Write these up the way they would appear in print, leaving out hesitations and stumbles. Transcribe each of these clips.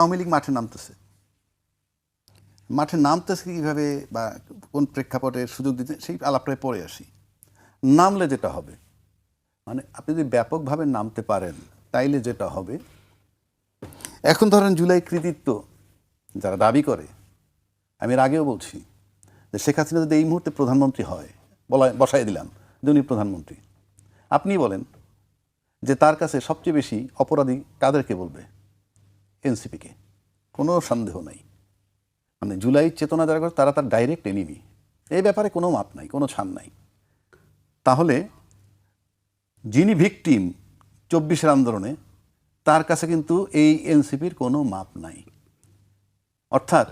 আওয়ামী লীগ মাঠে নামতেছে, কীভাবে বা কোন প্রেক্ষাপটে সুযোগ দিতে, সেই আলাপটায় পরে আসি। নামলে যেটা হবে, মানে আপনি যদি ব্যাপকভাবে নামতে পারেন তাইলে যেটা হবে, এখন ধরেন জুলাই কৃতিত্ব যারা দাবি করে, আমি এর আগেও বলছি যে শেখ হাসিনা যদি এই মুহূর্তে প্রধানমন্ত্রী হয়, বসাই দিলাম যে উনি প্রধানমন্ত্রী, আপনি বলেন যে তার কাছে সবচেয়ে বেশি অপরাধী কাদেরকে বলবে? এনসিপিকে, কোনো সন্দেহ নাই। মানে জুলাই চেতনা যারা করে তারা তার ডাইরেক্ট এনিমি, এই ব্যাপারে কোনো মাপ নাই, কোনো ছাড় নাই। তাহলে যিনি ভিকটিম 24-এর আন্দোলনে, তার কাছে কিন্তু এই এনসিপির কোনো মাপ নাই। অর্থাৎ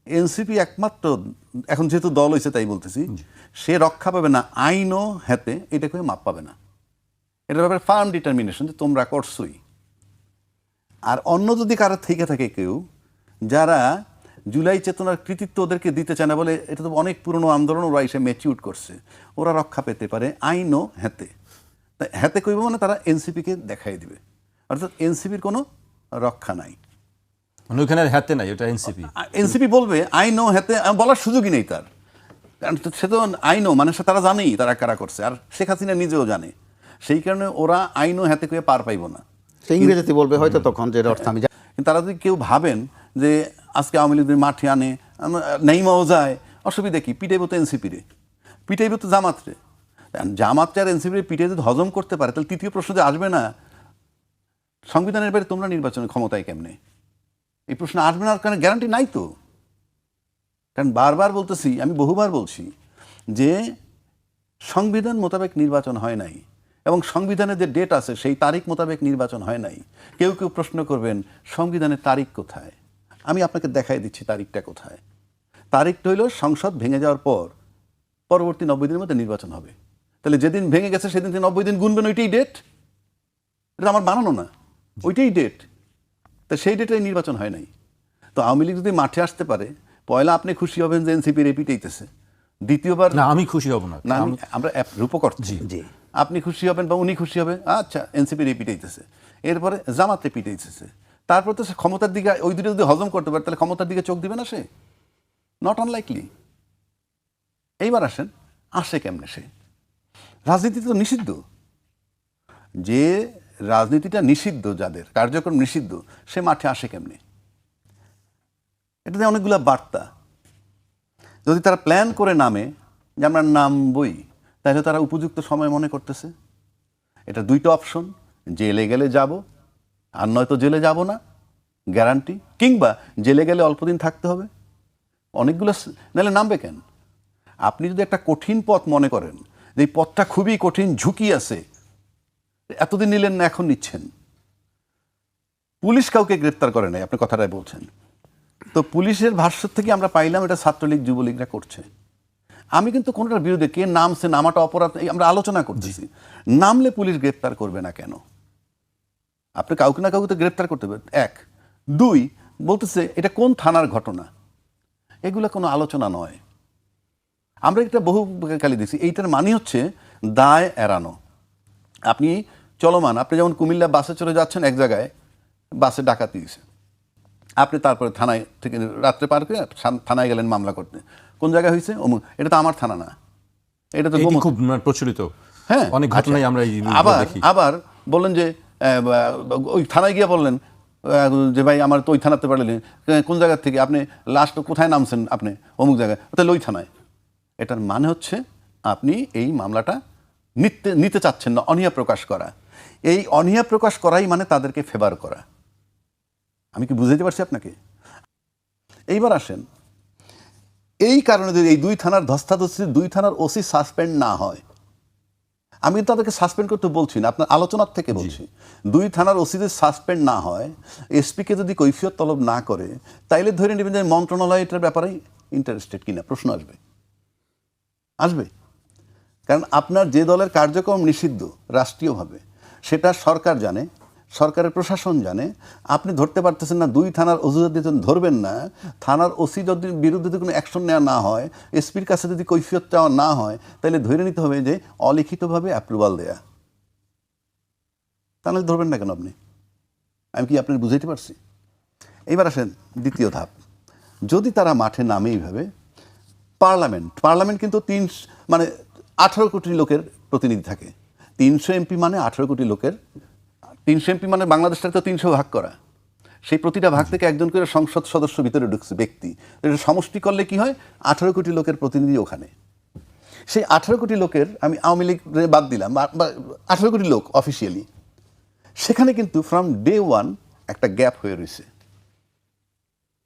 এনসিপি একমাত্র এখন যেহেতু দল হয়েছে তাই বলতেছি, সে রক্ষা পাবে না আইনও হাতে, এটা করে মাপ পাবে না। এটার ব্যাপারে ফার্ম ডিটারমিনেশন যে তোমরা করছই। আর অন্য যদি কারো থেকে থাকে কেউ যারা জুলাই চেতনার কৃতিত্ব ওদেরকে দিতে চায় না, বলে এটা তো অনেক পুরনো আন্দোলন, ওরা এসে ম্যাচিউর করছে, ওরা রক্ষা পেতে পারে আইনও হাতে। তাই হাতে কইব মানে তারা এনসিপিকে দেখাই দিবে, অর্থাৎ এনসিপির কোনো রক্ষা নাই। মানে ওইখানে হাতে নাই, ওটা এনসিপি। এনসিপি বলবে আইনও হাতে, বলার সুযোগই নেই তার, কারণ সে তো আইনও মানে তারা জানেই তারা কারা করছে, আর শেখ হাসিনা নিজেও জানে। সেই কারণে ওরা আইনও হাতে করে পার পাইব না। ইংরেজিতে বলবে হয়তো তখন, যে অর্থ আমি কিন্তু তারা যদি কেউ ভাবেন যে আজকে আওয়ামী লীগ মাঠে আনে, নেইমাও যায়, অসুবিধা কি? পিটাইব তো এনসিপিরে, পিটাইব তো জামাতরে। জামাতটা আর এনসিপিরে পিটাই যদি হজম করতে পারে, তাহলে তৃতীয় প্রশ্ন যে আসবে না, সংবিধানের বাইরে তোমরা নির্বাচনের ক্ষমতায় কেমনে, এই প্রশ্ন আসবে না, কারণ গ্যারান্টি নাই তো। কারণ বারবার বলতেছি, আমি বহুবার বলছি যে সংবিধান মোতাবেক নির্বাচন হয় নাই, এবং সংবিধানের যে ডেট আছে সেই তারিখ মোতাবেক নির্বাচন হয় নাই। কেউ কেউ প্রশ্ন করবেন সংবিধানের তারিখ কোথায়? আমি আপনাকে দেখাই দিচ্ছি তারিখটা কোথায়। তারিখটা হইল সংসদ ভেঙে যাওয়ার পর পরবর্তী 90 দিনের মধ্যে নির্বাচন হবে। তাহলে যেদিন ভেঙে গেছে সেদিন থেকে 90 দিন গুনবেন, ওইটাই ডেট। এটা আমার বানানো না, ওইটাই ডেট। তা সেই ডেটে নির্বাচন হয় নাই। তো আওয়ামী লীগ যদি মাঠে আসতে পারে, পয়লা আপনি খুশি হবেন যে এনসিপি রিপিটেইতেছে, দ্বিতীয়বার না আমি খুশি হব না, আমরা রূপকর্তা, আপনি খুশি হবেন বা উনি খুশি হবে, আচ্ছা এনসিপি রিপিটেইতেছে, এরপরে জামাত রিপিটেইতেছে, তারপর তো সে ক্ষমতার দিকে, ওই দুটো যদি হজম করতে পারে তাহলে ক্ষমতার দিকে চোখ দিবে না সে? Not unlikely. এইবার আসেন, আসে কেমনে সে? রাজনীতি তো নিষিদ্ধ। যে রাজনীতিটা নিষিদ্ধ, যাদের কার্যক্রম নিষিদ্ধ, সে মাঠে আসে কেমনে? এটাতে অনেকগুলো বার্তা। যদি তারা প্ল্যান করে নামে যে আমরা নামবই, তাহলে তারা উপযুক্ত সময় মনে করতেছে। এটা দুইটা অপশন, জেলে গেলে যাব, আর নয়তো জেলে যাব না গ্যারান্টি, কিংবা জেলে গেলে অল্প দিন থাকতে হবে। অনেকগুলো নাহলে নামবে কেন? আপনি যদি একটা কঠিন পথ মনে করেন যে এই পথটা খুবই কঠিন, ঝুঁকি আছে, এতদিন নিলেন না, এখন নিচ্ছেন। পুলিশ কাউকে গ্রেপ্তার করে নাই, আপনি কথাটাই বলছেন। তো পুলিশের ভাষ্য থেকে আমরা পাইলাম এটা ছাত্রলীগ যুবলীগরা করছে। আমি কিন্তু কোনটার বিরুদ্ধে, কে নামছে, নামাটা অপরাধ, আমরা আলোচনা করতেছি। নামলে পুলিশ গ্রেপ্তার করবে না কেন? আপনি কাউকে না কাউকে তো গ্রেপ্তার করতে হবে, এক। দুই, বলতেছে এটা কোন থানার ঘটনা, এগুলো কোনো আলোচনা নয়। আমরা একটা বহু খালি দিচ্ছি, এইটার মানে হচ্ছে দায় এড়ানো। আপনি চলমান, আপনি যেমন কুমিল্লা বাসে চলে যাচ্ছেন, এক জায়গায় বাসে ডাকাতি দিয়েছে, আপনি তারপরে থানায় থেকে রাত্রে পার করে থানায় গেলেন মামলা করতে। কোন জায়গায় হয়েছে? অমুক। এটা তো আমার থানা না, এটা তো খুব প্রচলিত। হ্যাঁ, অনেক ঘটনাই আমরা আবার বললেন যে ওই থানায় গিয়ে বললেন যে ভাই আমার তো ওই থানাতে পারলেন, কোন জায়গা থেকে আপনি লাস্ট কোথায় নামছেন, আপনি অমুক জায়গায়, তাহলে ওই থানায়। এটার মানে হচ্ছে আপনি এই মামলাটা নিতে চাচ্ছেন না, অনীহা প্রকাশ করা। এই অনীহা প্রকাশ করাই মানে তাদেরকে ফেভার করা। আমি কি বুঝাইতে পারছি আপনাকে? এইবার আসেন, এই কারণে যদি এই দুই থানার ধস্তাধস্তি, দুই থানার ওসি সাসপেন্ড না হয়, আমি তাদেরকে সাসপেন্ড করতে বলছি না, আপনার আলোচনার থেকে বলছি, দুই থানার ওসি যদি সাসপেন্ড না হয়, এসপিকে যদি কৈফিয়ত তলব না করে, তাইলে ধরে নেবেন যে মন্ত্রণালয় এটার ব্যাপারে ইন্টারেস্টেড কিনা, প্রশ্ন আসবে। কারণ আপনার যে দলের কার্যক্রম নিষিদ্ধ রাষ্ট্রীয়ভাবে, সেটা সরকার জানে, সরকারের প্রশাসন জানে। আপনি ধরতে পারতেছেন না, দুই থানার ওসি যদি ধরবেন না, থানার ওসি যদি বিরুদ্ধে যদি কোনো অ্যাকশন নেওয়া না হয়, এসপির কাছে যদি কৈফিয়ত চাওয়া না হয়, তাহলে ধরে নিতে হবে যে অলিখিতভাবে অ্যাপ্রুভাল দেয়া। তাহলে ধরবেন না কেন আপনি? আমি কি আপনার বুঝাইতে পারছি? এবার আসেন দ্বিতীয় ধাপ, যদি তারা মাঠে নামে এইভাবে, পার্লামেন্ট কিন্তু 18 কোটি লোকের প্রতিনিধি থাকে। 300 এমপি মানে 18 কোটি লোকের, 300 এমপি মানে বাংলাদেশটাকে তো 300 ভাগ করা, সেই প্রতিটা ভাগ থেকে একজন করে সংসদ সদস্য ভিতরে ঢুকছে ব্যক্তি, এটা সমষ্টি করলে কি হয়, 18 কোটি লোকের প্রতিনিধি ওখানে। সেই 18 কোটি লোকের, আমি আওয়ামী লীগ বাদ দিলাম, 18 কোটি লোক অফিসিয়ালি, সেখানে কিন্তু ফ্রম ডে ওয়ান একটা গ্যাপ হয়ে রয়েছে।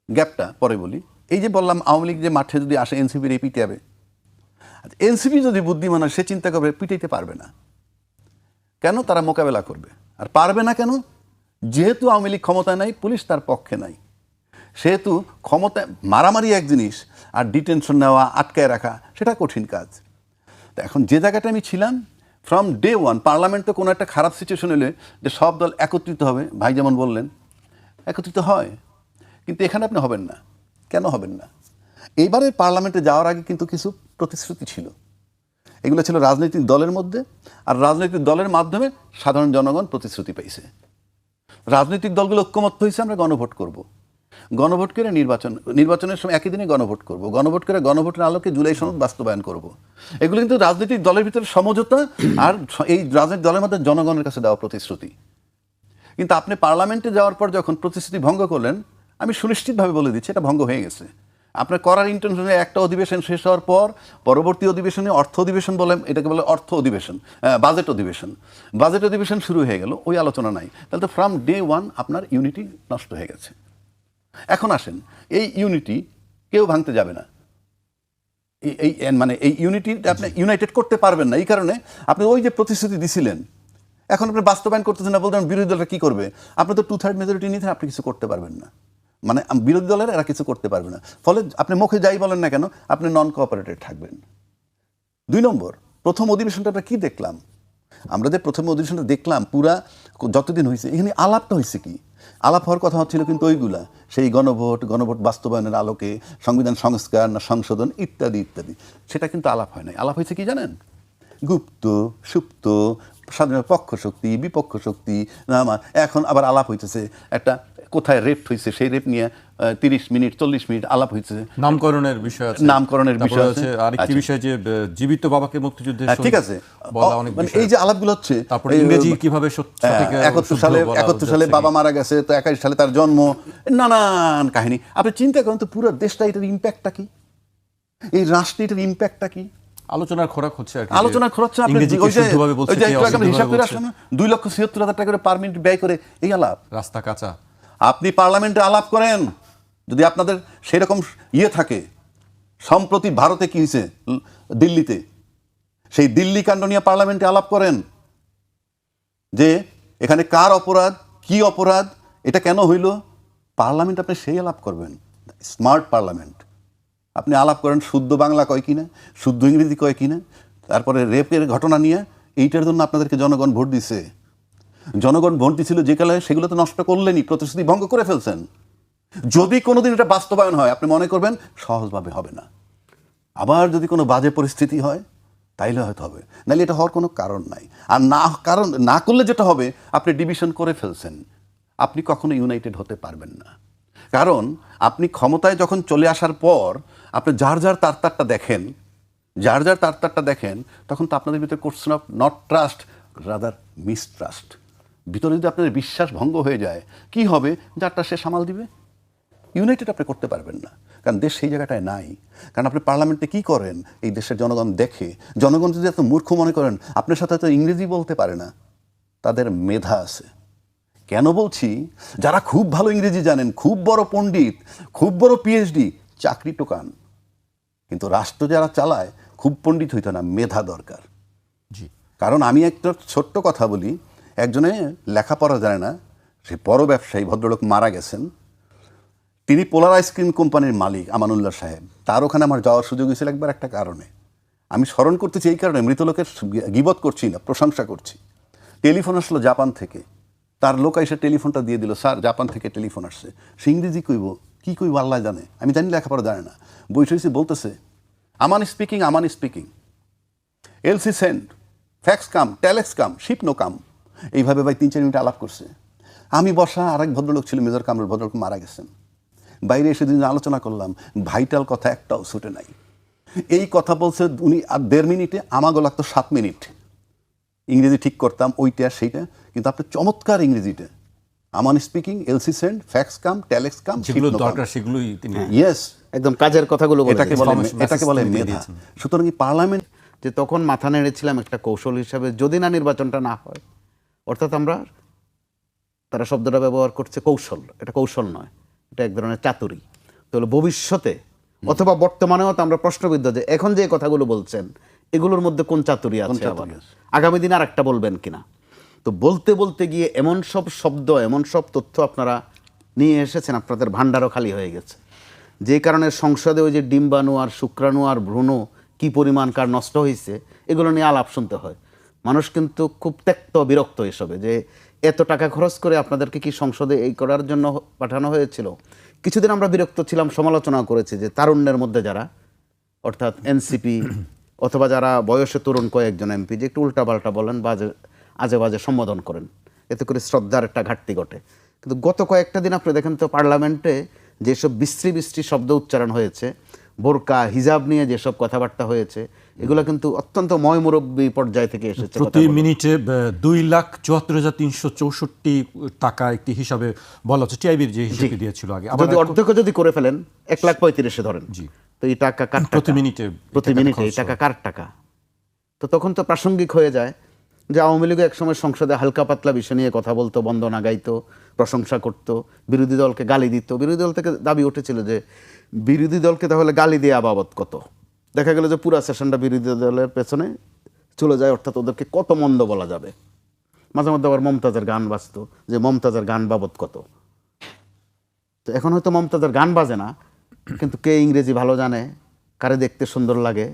গ্যাপটা পরে বলি। এই যে বললাম আওয়ামী লীগ যে মাঠে যদি আসে এনসিপির এই পিটাবে, এনসিপি যদি বুদ্ধিমান হয় সে চিন্তা করবে পিটাইতে পারবে না, কেন তারা মোকাবেলা করবে। আর পারবে না কেন, যেহেতু আওয়ামী লীগ ক্ষমতায় নাই, পুলিশ তার পক্ষে নাই, সেহেতু ক্ষমতায় মারামারি এক জিনিস, আর ডিটেনশন নেওয়া, আটকায় রাখা, সেটা কঠিন কাজ। তো এখন যে জায়গাটা আমি ছিলাম, ফ্রম ডে ওয়ান পার্লামেন্টে কোনো একটা খারাপ সিচুয়েশন এলে যে সব দল একত্রিত হবে, ভাই যেমন বললেন একত্রিত হয়, কিন্তু এখানে আপনি হবেন না। কেন হবেন না? এইবারে পার্লামেন্টে যাওয়ার আগে কিন্তু কিছু প্রতিশ্রুতি ছিল, এগুলো ছিল রাজনৈতিক দলের মধ্যে, আর রাজনৈতিক দলের মাধ্যমে সাধারণ জনগণ প্রতিশ্রুতি পাইছে। রাজনৈতিক দলগুলো ঐক্যমত্য হয়েছে আমরা গণভোট করব, গণভোট করে নির্বাচনের সময় একই দিনে গণভোট করব, গণভোট করে গণভোটের আলোকে জুলাই সনদ বাস্তবায়ন করব। এগুলো কিন্তু রাজনৈতিক দলের ভিতরে সমঝোতা, আর এই রাজনৈতিক দলের মধ্যে জনগণের কাছে দেওয়া প্রতিশ্রুতি। কিন্তু আপনি পার্লামেন্টে যাওয়ার পর যখন প্রতিশ্রুতি ভঙ্গ করলেন, আমি সুনিশ্চিতভাবে বলে দিচ্ছি এটা ভঙ্গ হয়ে গেছে। আপনার করার ইন্টেনশনে একটা অধিবেশন শেষ হওয়ার পর পরবর্তী অধিবেশনে অর্থ অধিবেশন বলে, এটাকে বলে অর্থ অধিবেশন, বাজেট অধিবেশন শুরু হয়ে গেল, ওই আলোচনা নাই। তাহলে তো ফ্রম ডে ওয়ান আপনার ইউনিটি নষ্ট হয়ে গেছে। এখন আসেন, এই ইউনিটি কেউ ভাঙতে যাবে না, এই ইউনিটি আপনি ইউনাইটেড করতে পারবেন না। এই কারণে আপনি ওই যে প্রতিশ্রুতি দিছিলেন, এখন আপনি বাস্তবায়ন করতেছেন না, বলতেন বিরোধী দলরা কি করবে, আপনি তো 2/3 মেজরিটি নিতে আপনি কিছু করতে পারবেন না, বিরোধী দলের এরা কিছু করতে পারবে না। ফলে আপনি মুখে যাই বলেন না কেন, আপনি নন কোঅপারেটেড থাকবেন। 2 নম্বর, প্রথম অধিবেশনটা আমরা কি দেখলাম, আমরা যে প্রথম অধিবেশনটা দেখলাম পুরা যতদিন হয়েছে, এখানে আলাপটা হয়েছে কি, আলাপ হওয়ার কথা হচ্ছিল কিন্তু ওইগুলা, সেই গণভোট বাস্তবায়নের আলোকে সংবিধান সংস্কার না সংশোধন ইত্যাদি ইত্যাদি, সেটা কিন্তু আলাপ হয় নাই। আলাপ হয়েছে কি জানেন, গুপ্ত সুপ্ত, স্বাধীন পক্ষ শক্তি বিপক্ষ শক্তি, এখন আবার আলাপ হইতেছে একটা কোথায় রেপ হয়েছে, সেই রেপ নিয়ে 30 মিনিট 40 মিনিট আলাপ হয়েছে, নামকরণের বিষয় আছে, আরেকটি বিষয় যে জীবিত বাবাকে মুক্তিযুদ্ধের ঠিক আছে, বলা অনেক মানে এই যে আলাপগুলো হচ্ছে, তারপরে ইংরেজি কিভাবে 71 সালে বাবা মারা গেছে, তো 81 সালে তার জন্ম, নানান কাহিনী। আপনি চিন্তা করেন তো পুরো দেশটা, এটার ইম্প্যাক্টটা কি, এই রাষ্ট্রে এটার ইম্প্যাক্টটা কি, আলোচনার খোরাক হচ্ছে আর কি, আলোচনার খরচ আপনি হিসাব করে আসেন, 2,76,000 টাকা করে পার মিনিট ব্যয় করে এই আলাপ, রাস্তা কাঁচা। আপনি পার্লামেন্টে আলাপ করেন, যদি আপনাদের সেরকম থাকে। সম্প্রতি ভারতে কি হয়েছে, দিল্লিতে, সেই দিল্লি কাণ্ড নিয়ে পার্লামেন্টে আলাপ করেন, যে এখানে কার অপরাধ, কি অপরাধ, এটা কেন হইল, পার্লামেন্ট আপনি সেই আলাপ করবেন, স্মার্ট পার্লামেন্ট। আপনি আলাপ করেন শুদ্ধ বাংলা কয় কিনা, শুদ্ধ ইংরেজি কয় কিনা, তারপরে রেপের ঘটনা নিয়ে, এইটার জন্য আপনাদেরকে জনগণ ভোট দিছে। জনগণ ভোট দিছিল যে কালে, সেগুলো তো নষ্ট করলেনই, প্রতিশ্রুতি ভঙ্গ করে ফেলছেন। যদি কোনোদিন এটা বাস্তবায়ন হয়, আপনি মনে করবেন সহজভাবে হবে না, আবার যদি কোনো বাজে পরিস্থিতি হয় তাইলে হয়তো হবে, নাহলে এটা হওয়ার কোনো কারণ নাই। আর না করলে যেটা হবে, আপনি ডিভিশন করে ফেলছেন, আপনি কখনো ইউনাইটেড হতে পারবেন না। কারণ আপনি ক্ষমতায় যখন চলে আসার পর আপনি যার যার তারটা দেখেন, তখন তো আপনাদের ভিতরে question of not trust, rather mistrust. ভিতরে যদি আপনাদের বিশ্বাস ভঙ্গ হয়ে যায়, কি হবে, যারটা সে সামাল দিবে, ইউনাইটেড আপনি করতে পারবেন না। কারণ দেশ সেই জায়গাটায় নাই। কারণ আপনি পার্লামেন্টে কি করেন, এই দেশের জনগণ দেখে। জনগণ যদি এত মূর্খ মনে করেন, আপনার সাথে হয়তো ইংরেজি বলতে পারে না, তাদের মেধা আছে। কেন বলছি, যারা খুব ভালো ইংরেজি জানেন, খুব বড় পণ্ডিত, খুব বড় পিএইচডি, চাকরি টোকান, কিন্তু রাষ্ট্র যারা চালায় খুব পণ্ডিত হইতো না, মেধা দরকার। জি, কারণ আমি একটা ছোট্ট কথা বলি, একজনে লেখাপড়া জানে না, সে বড় ব্যবসায়ী ভদ্রলোক মারা গেছেন, তিনি পোলার আইসক্রিম কোম্পানির মালিক আমানুল্লাহ সাহেব। তার ওখানে আমার যাওয়ার সুযোগ হয়েছিল একবার একটা কারণে, আমি স্মরণ করতেছি এই কারণে, মৃত লোকের গীবত করছি না, প্রশংসা করছি। টেলিফোন আসলো জাপান থেকে, তার লোক এসে টেলিফোনটা দিয়ে দিল, স্যার জাপান থেকে টেলিফোন আসছে। সে ইংরেজি কইব, কি কইব আল্লাহ জানে, আমি জানি লেখাপড়া জানে না। বৈঠেছি বলতেছে, আমান স্পিকিং, এলসি সেন্ড, ফ্যাক্স কাম, টেলেক্স কাম, শিপ নো কাম। এইভাবে ভাই 3-4 মিনিট আলাপ করছে। আমি বসা আরেক ভদ্রলোক ছিল, মেজর কামরুল, ভদ্রলোক মারা গেছেন। বাইরে এসে দিন আলোচনা করলাম, ভাইটাল কথা একটাও ছুটে নাই। এই কথা বলছে উনি আর 1.5 মিনিটে, আমাগো লাগতো 7 মিনিট ইংরেজি ঠিক করতাম, ওইটা সেইটা। কিন্তু আপনি চমৎকার ইংরেজিটা, আমান স্পিকিং, এলসি সেন্ড, ফ্যাক্স কাম, টেলেক্স কাম, যেগুলো দরকার সেগুলোই তিনি ইয়েস, একদম কাজের কথাগুলো বলে এটাকে দিয়েছেন। বলে এটাকে বলে মেধা। সুতরাং এই পার্লামেন্ট যে তখন মাথা নেড়েছিলাম একটা কৌশল হিসাবে, যদি না নির্বাচনটা না হয়, অর্থাৎ আমরা, তারা শব্দটা ব্যবহার করছে কৌশল, এটা কৌশল নয়, এটা এক ধরনের চাতুরি। তাহলে ভবিষ্যতে অথবা বর্তমানেও তো আমরা প্রশ্নবিদ্ধ যে এখন যে কথাগুলো বলছেন এগুলোর মধ্যে কোন চাতুরি আছে, আবার আগামী দিন আর একটা বলবেন কিনা। তো বলতে বলতে গিয়ে এমন সব শব্দ, এমন সব তথ্য আপনারা নিয়ে এসেছেন, আপনাদের ভাণ্ডারও খালি হয়ে গেছে। যে কারণে সংসদে ওই যে ডিম্বাণু আর শুক্রাণু আর ভ্রূণ কি পরিমাণ কার নষ্ট হয়েছে এগুলো নিয়ে আলাপ শুনতে হয়। মানুষ কিন্তু খুব ত্যক্ত বিরক্ত এসবে, যে এত টাকা খরচ করে আপনাদেরকে কি সংসদে এই করার জন্য পাঠানো হয়েছিল। কিছুদিন আমরা বিরক্ত ছিলাম, সমালোচনা করেছি যে তারুণ্যের মধ্যে যারা, অর্থাৎ এনসিপি অথবা যারা বয়সে তরুণ কয়েকজন এমপি, যে একটু উল্টাপাল্টা বলেন, আজে বাজে সম্বোধন করেন, এতে করে শ্রদ্ধার একটা ঘাটতি ঘটে। কিন্তু গত কয়েকটা দিন আপনি দেখেন তো পার্লামেন্টে যেসব বিশ্রী বিশ্রী শব্দ উচ্চারণ হয়েছে, বোরকা হিজাব নিয়ে যেসব কথাবার্তা হয়েছে, এগুলো কিন্তু অত্যন্ত ময়মুরব্বী পর্যায় থেকে এসেছে। প্রতি মিনিটে 2,74,364 টাকা একটি হিসাবে বলা হচ্ছে, টিআইবির যে হিসাবে দিয়েছিল আগে। যদি অর্ধেক যদি করে ফেলেন 1,35,000 ধরেন, তো এই টাকা কার? প্রতি মিনিটে এই টাকা কার টাকা? তো তখন তো প্রাসঙ্গিক হয়ে যায় যে আওয়ামী লীগ একসময় সংসদে হালকা পাতলা বিষয় নিয়ে কথা বলতো, বন্দনা গাইতো, প্রশংসা করত, বিরোধী দলকে গালি দিত। বিরোধী দল থেকে দাবি উঠেছিল যে বিরোধী দলকে তাহলে গালি দেওয়া বাবদ কত। দেখা গেল যে পুরা সেশনটা বিরোধী দলের পেছনে চলে যায়, অর্থাৎ ওদেরকে কত মন্দ বলা যাবে। মাঝে মধ্যে আবার মমতাজের গান বাজতো, যে মমতাজের গান বাবদ কত। তো এখন হয়তো মমতাজের গান বাজে না, কিন্তু কে ইংরেজি ভালো জানে, কারে দেখতে সুন্দর লাগে,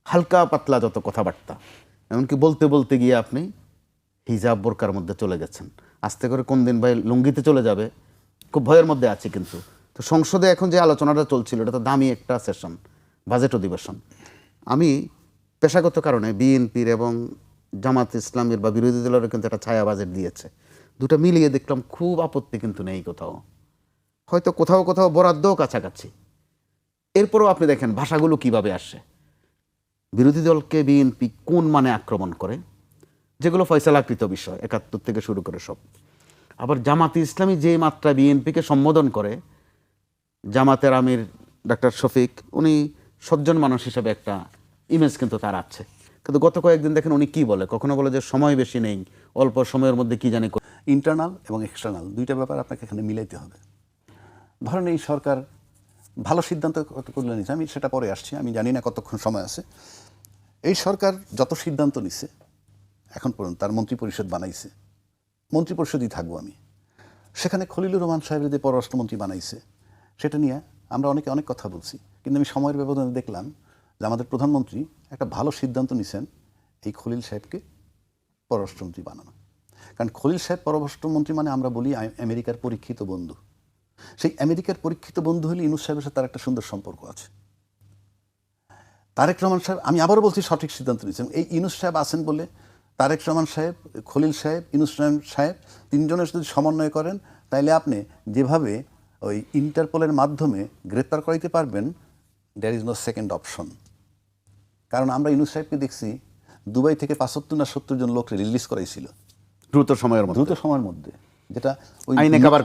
হালকা পাতলা যত কথাবার্তা, এমনকি বলতে বলতে গিয়ে আপনি হিজাব বোরকার মধ্যে চলে গেছেন। আস্তে করে কোন দিন ভাই লুঙ্গিতে চলে যাবে, খুব ভয়ের মধ্যে আছি। কিন্তু তো সংসদে এখন যে আলোচনাটা চলছিল, এটা তো দামি একটা সেশন, বাজেট অধিবেশন। আমি পেশাগত কারণে বিএনপির এবং জামাত ইসলামের বা বিরোধী দলের কিন্তু একটা ছায়া বাজেট দিয়েছে, দুটো মিলিয়ে দেখলাম খুব আপত্তি কিন্তু নেই কোথাও, হয়তো কোথাও কোথাও বরাদ্দও কাছাকাছি। এরপরও আপনি দেখেন ভাষাগুলো কিভাবে আসে। বিরোধী দলকে বিএনপি কোন মানে আক্রমণ করে, যেগুলো ফয়সালাকৃত বিষয় 71 থেকে শুরু করে সব। আবার জামাতে ইসলামী যে মাত্রা বিএনপিকে সম্বোধন করে, জামাতের আমির ডাক্তার শফিক, উনি সজ্জন মানুষ হিসেবে একটা ইমেজ কিন্তু তার আছে। কিন্তু গত কয়েকদিন দেখেন উনি কি বলে, কখনো বলে যে সময় বেশি নেই, অল্প সময়ের মধ্যে কি জানি। ইন্টারনাল এবং এক্সটার্নাল দুইটা ব্যাপার আপনাকে এখানে মিলাইতে হবে। ধরেন এই সরকার ভালো সিদ্ধান্ত করলে নিচ্ছে, আমি সেটা পরে আসছি, আমি জানি না কতক্ষণ সময় আছে। এই সরকার যত সিদ্ধান্ত নিচ্ছে এখন পর্যন্ত, তার মন্ত্রিপরিষদ বানাইছে, মন্ত্রিপরিষদই থাকবো আমি, সেখানে খলিলুর রহমান সাহেবের যে পররাষ্ট্রমন্ত্রী বানাইছে সেটা নিয়ে আমরা অনেকে অনেক কথা বলছি। কিন্তু আমি সময়ের ব্যবধানে দেখলাম যে আমাদের প্রধানমন্ত্রী একটা ভালো সিদ্ধান্ত নিছেন এই খলিল সাহেবকে পররাষ্ট্রমন্ত্রী বানানো। কারণ খলিল সাহেব পররাষ্ট্রমন্ত্রী মানে আমরা বলি আমেরিকার পরীক্ষিত বন্ধু। সেই আমেরিকার পরীক্ষিত বন্ধু হলে ইউনূস সাহেবের সাথে তার একটা সুন্দর সম্পর্ক আছে। তারেক রহমান সাহেব, আমি আবারও বলছি, সঠিক সিদ্ধান্ত নিয়েছেন। এই ইউনূস সাহেব আছেন বলে তারেক রহমান সাহেব, খলিল সাহেব, ইউনূস সাহেব তিনজনের যদি সমন্বয় করেন, তাইলে আপনি যেভাবে ওই ইন্টারপোলের মাধ্যমে গ্রেপ্তার করাইতে পারবেন, there is no second option. কারণ আমরা ইউনূস সাহেবকে দেখছি দুবাই থেকে 75 না 70 জন লোককে রিলিজ করাইছিল দ্রুত সময়ের মধ্যে, যেটা ওই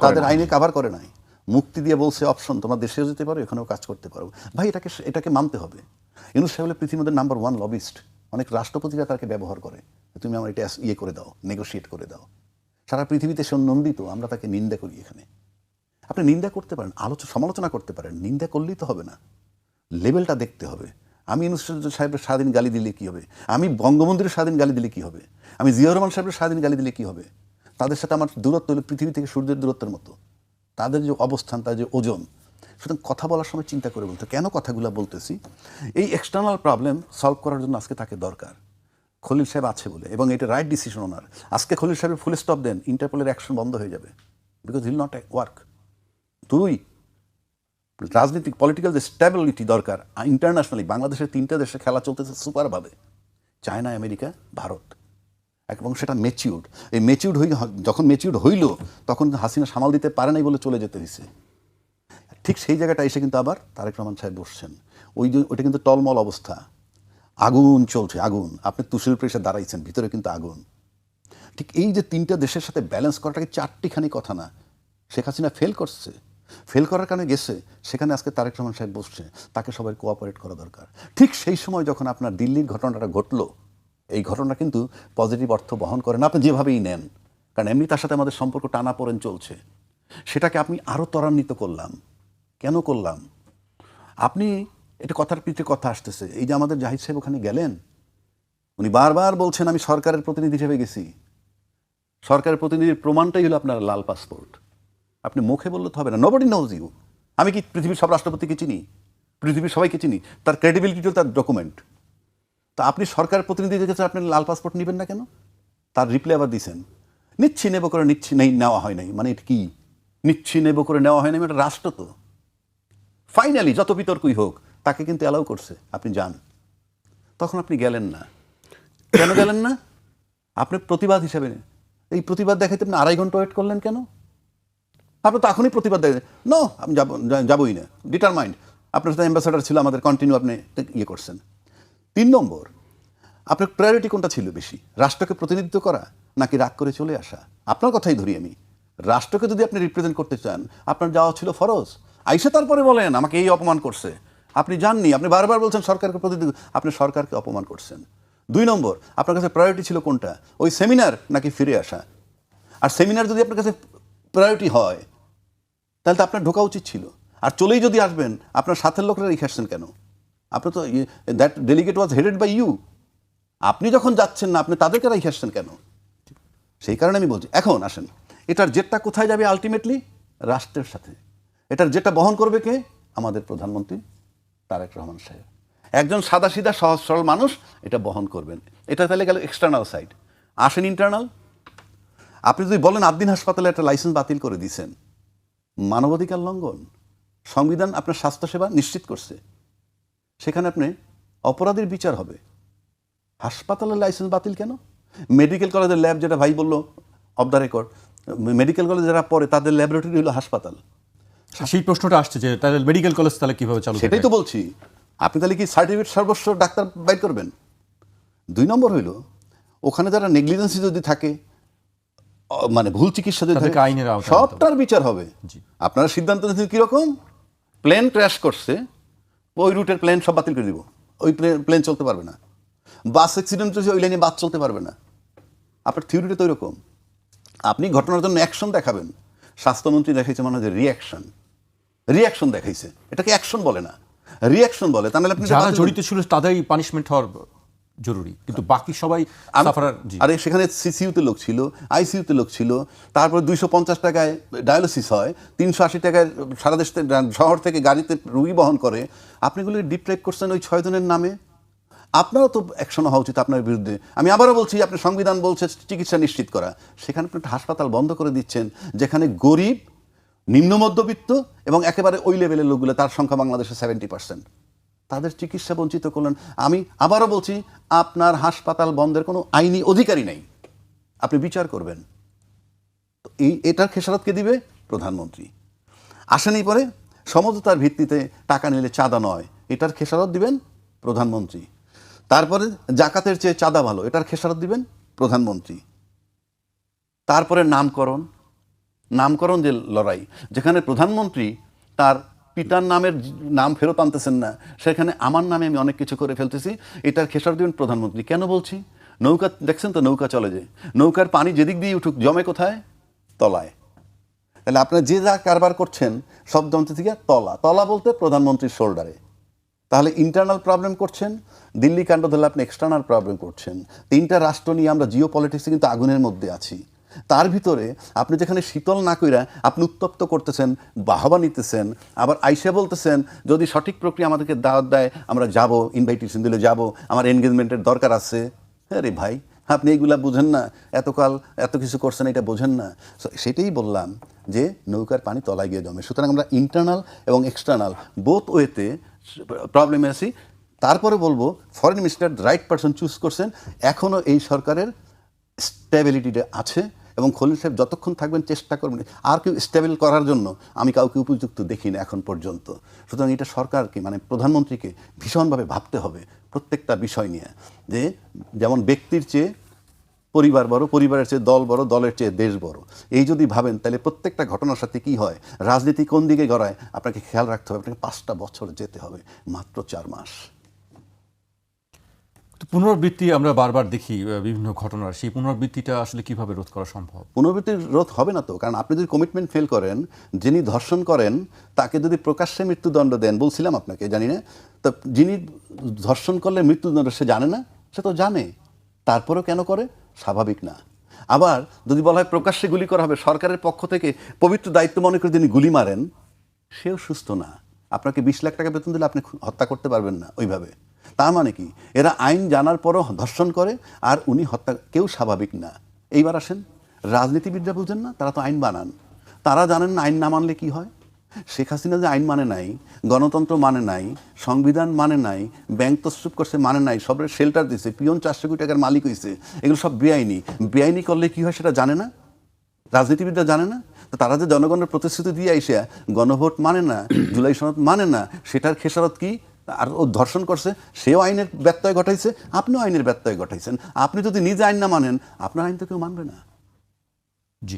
তাদের আইনে কাভার করে নাই। মুক্তি দিয়ে বলছে অপশন, তোমরা দেশেও যেতে পারো, এখানেও কাজ করতে পারো। ভাই এটাকে মানতে হবে। ইউনূস সাহেব পৃথিবীর মধ্যে নাম্বার 1 লবিস্ট। অনেক রাষ্ট্রপতিরা তাকে ব্যবহার করে, তুমি আমার এটা করে দাও, নেগোশিয়েট করে দাও। সারা পৃথিবীতে সে নন্দিত, আমরা তাকে নিন্দা করি। এখানে আপনি নিন্দা করতে পারেন, সমালোচনা করতে পারেন, নিন্দা করলেই তো হবে না, লেভেলটা দেখতে হবে। আমি ইউনূস সাহেবের স্বাধীন গালি দিলে কি হবে, আমি বঙ্গবন্ধুর স্বাধীন গালি দিলে কি হবে, আমি জিয়াউর রহমান সাহেবের স্বাধীন গালি দিলে কি হবে। তাদের সাথে আমার দূরত্ব হলো পৃথিবী থেকে সূর্যের দূরত্বের মতো, তাদের যে অবস্থান, তাদের যে ওজন। সুতরাং কথা বলার সময় চিন্তা করে বলতে, কেন কথাগুলো বলতেছি, এই এক্সটার্নাল প্রবলেম সলভ করার জন্য আজকে তাকে দরকার। খলিল সাহেব আছে বলে, এবং এটা রাইট ডিসিশন ওনার। আজকে খলিল সাহেবের ফুল স্টপ দেন, ইন্টারপোলের অ্যাকশন বন্ধ হয়ে যাবে, বিকজ হিল নট ওয়ার্ক। 2, রাজনৈতিক পলিটিক্যাল যে স্ট্যাবিলিটি দরকার ইন্টারন্যাশনালি, বাংলাদেশের 3টা দেশে খেলা চলতেছে সুপারভাবে, চায়না, আমেরিকা, ভারত। এবং সেটা ম্যাচিউর্ড। এই ম্যাচিউর্ড যখন ম্যাচিউর্ড হইল তখন হাসিনা সামাল দিতে পারে নাই বলে চলে যেতে দিছে। ঠিক সেই জায়গাটা এসে কিন্তু আবার তারেক রহমান সাহেব বসছেন। ওইটা কিন্তু টলমল অবস্থা, আগুন চলছে, আগুন। আপনি তুষের উপরে এসে দাঁড়াইছেন, ভিতরে কিন্তু আগুন। ঠিক এই যে তিনটা দেশের সাথে ব্যালেন্স করাটাকে চারটিখানি কথা না। শেখ হাসিনা ফেল করছে, ফেল করার কারণে গেছে, সেখানে আজকে তারেক রহমান সাহেব বসছে, তাকে সবাই কোঅপারেট করা দরকার। ঠিক সেই সময় যখন আপনার দিল্লির ঘটনাটা ঘটলো, এই ঘটনা কিন্তু পজিটিভ অর্থ বহন করে না, আপনি যেভাবেই নেন, কারণ এমনি তার সাথে আমাদের সম্পর্ক টানাপোড়েন চলছে। সেটাকে আপনি আরও ত্বরান্বিত করলাম। কেন করলাম? আপনি এটা কথার পিঠে কথা আসতেছে। এই যে আমাদের জাহিদ সাহেব ওখানে গেলেন, উনি বারবার বলছেন আমি সরকারের প্রতিনিধি হিসেবে গেছি। সরকারের প্রতিনিধির প্রমাণটাই হলো আপনার লাল পাসপোর্ট। আপনি মুখে বললে তো হবে না। Nobody knows you. আমি কি পৃথিবীর সব রাষ্ট্রপতিকে চিনি? পৃথিবীর সবাইকে চিনি। তার ক্রেডিবিলিটিও তার ডকুমেন্ট। তা আপনি সরকারের প্রতিনিধি দেখেছেন, আপনি লাল পাসপোর্ট নেবেন না কেন? তার রিপ্লাই আবার দিয়েছেন, নিচ্ছি নেব করে নিচ্ছি নেই, নেওয়া হয় নাই। মানে এটা কি? নিচ্ছি নেব করে নেওয়া হয় নাই, এটা রাষ্ট্র তো। ফাইনালি যত বিতর্কই হোক, তাকে কিন্তু অ্যালাউ করছে, আপনি যান। তখন আপনি গেলেন না। কেন গেলেন না? আপনি প্রতিবাদ হিসেবে, এই প্রতিবাদ দেখাইতে আপনি 2.5 ঘন্টা ওয়েট করলেন কেন? আপনি তো এখনই প্রতিবাদ দেখেন, নো আমি যাবই না, ডিটারমাইন্ড। আপনার সাথে অ্যাম্বাসেডার ছিল আমাদের, কন্টিনিউ আপনি ইয়ে করছেন। 3 নম্বর, আপনার প্রায়োরিটি কোনটা ছিল বেশি? রাষ্ট্রকে প্রতিনিধিত্ব করা নাকি রাগ করে চলে আসা? আপনার কথাই ধরি আমি। রাষ্ট্রকে যদি আপনি রিপ্রেজেন্ট করতে চান, আপনার যাওয়া ছিল ফরজ। আইসে তারপরে বলেন আমাকে এই অপমান করছে। আপনি যাননি, আপনি বারবার বলছেন সরকারকে প্রতিনিধিত্ব, আপনি সরকারকে অপমান করছেন। 2 নম্বর, আপনার কাছে প্রায়োরিটি ছিল কোনটা? ওই সেমিনার নাকি ফিরে আসা? আর সেমিনার যদি আপনার কাছে প্রায়োরিটি হয়, তাহলে তো আপনার ঢোকা উচিত ছিল। আর চলেই যদি আসবেন, আপনার সাথের লোকরা রেখে আসছেন কেন? আপনি তো, that delegate was headed by you. আপনি যখন যাচ্ছেন না, আপনি তাদেরকে রেখে আসছেন কেন? সেই কারণে আমি বলছি, এখন আসেন, এটার জেটটা কোথায় যাবে? আলটিমেটলি রাষ্ট্রের সাথে। এটার জেটটা বহন করবে কে? আমাদের প্রধানমন্ত্রী তারেক রহমান সাহেব। একজন সাদাসিধা সহজ সরল মানুষ এটা বহন করবেন। এটা তাহলে গেল এক্সটার্নাল সাইড। আসেন ইন্টারনাল। আপনি যদি বলেন আদ্দিন হাসপাতালে একটা লাইসেন্স বাতিল করে দিয়েছেন, মানবাধিকার লঙ্ঘন। সংবিধান আপনার স্বাস্থ্যসেবা নিশ্চিত করছে, সেখানে আপনি অপরাধীর বিচার হবে। হাসপাতালের লাইসেন্স বাতিল কেন? মেডিকেল কলেজের ল্যাব, যেটা ভাই বললো of the record, medical college যারা পড়ে তাদের ল্যাবরেটরি হলো হাসপাতাল। সেই প্রশ্নটা আসছে যে তাহলে মেডিকেল কলেজ তাহলে কিভাবে চালু? সেটাই তো বলছি। আপনি তাহলে কি সার্টিফিকেট সর্বস্ব ডাক্তার বাইর করবেন? 2 নম্বর হইল, ওখানে যারা নেগলিজেন্সি যদি থাকে, মানে ভুল চিকিৎসা যদি থাকে, আইনের আওতায় সবটার বিচার হবে। আপনারা সিদ্ধান্ত নিচ্ছেন কীরকম? প্লেন ক্র্যাশ করছে, ওই রুটের প্লেন সব বাতিল করে দিব, ওই প্লেন চলতে পারবে না। বাস অ্যাক্সিডেন্ট হয়েছে, ওই লাইনে বাস চলতে পারবে না। আপনার থিওরিটা তো এরকম। আপনি ঘটনার জন্য অ্যাকশন দেখাবেন। স্বাস্থ্যমন্ত্রী দেখাইছে মনে হয় যে রিয়াকশন দেখাইছে। এটাকে অ্যাকশন বলে না, রিয়াকশন বলে। তাহলে আপনি যারা জড়িত ছিল তাদেরই পানিশমেন্ট হওয়ার জরুরি, কিন্তু বাকি সবাই সাফারার। আরে সেখানে সিসিইউতে লোক ছিল, আইসিইউতে লোক ছিল, তারপরে 250 টাকায় ডায়ালিসিস হয়, 380 টাকায় সারা দেশ শহর থেকে গাড়িতে রুগী বহন করে। আপনি এগুলো ডিপ্রাইভ করছেন ওই 6 জনের নামে। আপনারও তো অ্যাকশন হওয়া উচিত আপনার বিরুদ্ধে। আমি আবারও বলছি, আপনি সংবিধান বলছে চিকিৎসা নিশ্চিত করা, সেখানে আপনি একটা হাসপাতাল বন্ধ করে দিচ্ছেন যেখানে গরিব, নিম্ন মধ্যবিত্ত এবং একেবারে ওই লেভেলের লোকগুলো, তার সংখ্যা বাংলাদেশে 70%, তাদের চিকিৎসা বঞ্চিত করলেন। আমি আবারও বলছি, আপনার হাসপাতাল বন্ধের কোনো আইনি অধিকারই নেই, আপনি বিচার করবেন। তো এটার খেসারত কে দিবে? প্রধানমন্ত্রী। আসেনি পরে সমঝোতার ভিত্তিতে টাকা নিলে চাঁদা নয়, এটার খেসারত দিবেন প্রধানমন্ত্রী। তারপরে জাকাতের চেয়ে চাঁদা ভালো, এটার খেসারত দিবেন প্রধানমন্ত্রী। তারপরে নামকরণ যে লড়াই, যেখানে প্রধানমন্ত্রী তার পিতার নাম ফেরত আনতেছেন না, সেখানে আমার নামে আমি অনেক কিছু করে ফেলতেছি, এটার খেসারত দিবেন প্রধানমন্ত্রী। কেন বলছি? নৌকা দেখছেন তো, নৌকা চলে যায়, নৌকার পানি যেদিক দিয়ে উঠুক জমে কোথায়? তলায়। তাহলে আপনারা যে যা কারবার করছেন সব জমতে থেকে তলা বলতে প্রধানমন্ত্রীর শোল্ডারে। তাহলে ইন্টারনাল প্রবলেম করছেন, দিল্লি কাণ্ড ধরলে আপনি এক্সটার্নাল প্রবলেম করছেন। 3টা রাষ্ট্র নিয়ে আমরা জিও পলিটিক্সে কিন্তু আগুনের মধ্যে আছি। তার ভিতরে আপনি যেখানে শীতল না কইরা আপনি উত্তপ্ত করতেছেন, বাহবা নিতেছেন, আবার আইসা বলতেছেন যদি সঠিক প্রক্রিয়া আমাদেরকে দাওয়াত দেয় আমরা যাব, ইনভাইটেশন দিলে যাব, আমার এনগেজমেন্টের দরকার আছে। আরে ভাই, আপনি এইগুলা বুঝেন না, এতকাল এত কিছু করছেন, এটা বোঝেন না। সেটাই বললাম যে নৌকার পানি তলায় গিয়ে জমে। সুতরাং আমরা ইন্টারনাল এবং এক্সটার্নাল বোথ ওয়েতে প্রবলেমে আছি। তারপরে বলবো, foreign minister right person choose করছেন। এখনও এই সরকারের স্টেবিলিটিটা আছে এবং খলিল সাহেব যতক্ষণ থাকবেন চেষ্টা করবেন। আর কেউ স্টেবল করার জন্য আমি কাউকে উপযুক্ত দেখি না এখন পর্যন্ত। সুতরাং এটা সরকারকে মানে প্রধানমন্ত্রীকে ভীষণভাবে ভাবতে হবে প্রত্যেকটা বিষয় নিয়ে, যে যেমন ব্যক্তির চেয়ে পরিবার বড়, পরিবারের চেয়ে দল বড়, দলের চেয়ে দেশ বড়। এই যদি ভাবেন তাহলে প্রত্যেকটা ঘটনার সাথে কি হয়, রাজনীতি কোন দিকে গড়ায় আপনাকে খেয়াল রাখতে হবে। আপনাকে 5টা বছর যেতে হবে, মাত্র 4 মাস। তো পুনরাবৃত্তি আমরা বারবার দেখি বিভিন্ন ঘটনার, সেই পুনরাবৃত্তিটা আসলে কিভাবে রোধ করা সম্ভব? পুনরাবৃত্তির রোধ হবে না তো, কারণ আপনি যদি কমিটমেন্ট ফেল করেন, যিনি ধর্ষণ করেন তাকে যদি প্রকাশ্যে মৃত্যুদণ্ড দেন, বলছিলাম আপনাকে জানি না, তো যিনি ধর্ষণ করলে মৃত্যুদণ্ড সে জানে না, সে তো জানে, তারপরেও কেন করে? স্বাভাবিক না। আবার যদি বলা হয় প্রকাশ্যে গুলি করা হবে, সরকারের পক্ষ থেকে পবিত্র দায়িত্ব মনে করে যিনি গুলি মারেন সেও সুস্থ না। আপনাকে 20 লাখ টাকা বেতন দিলে আপনি হত্যা করতে পারবেন না ওইভাবে। তার মানে কি, এরা আইন জানার পরও ধর্ষণ করে আর উনি হত্যা, কেউ স্বাভাবিক না। এইবার আসেন, রাজনীতিবিদরা বুঝেন না, তারা তো আইন বানান, তারা জানেন না আইন না মানলে কি হয়। শেখ হাসিনা যে আইন মানে নাই, গণতন্ত্র মানে নাই, সংবিধান মানে নাই, ব্যাংক তসরুপ করছে মানে নাই, সবের শেল্টার দিচ্ছে, পিয়ন 400 কোটি টাকার মালিক হয়েছে, এগুলো সব বেআইনি। বেআইনি করলে কি হয় সেটা জানে না, রাজনীতিবিদরা জানে না। তো তারা যে জনগণের প্রতিশ্রুতি দিয়ে আইসে গণভোট মানে না, জুলাই সনদ মানে না, সেটার খেসারত কি? আর ও ধর্ষণ করছে, সেও আইনের ব্যত্যয় ঘটাইছে, আপনিও আইনের ব্যত্যয় ঘটাইছেন। আপনি যদি নিজে আইন না মানেন, আপনার আইন তো কেউ মানবে না। জি।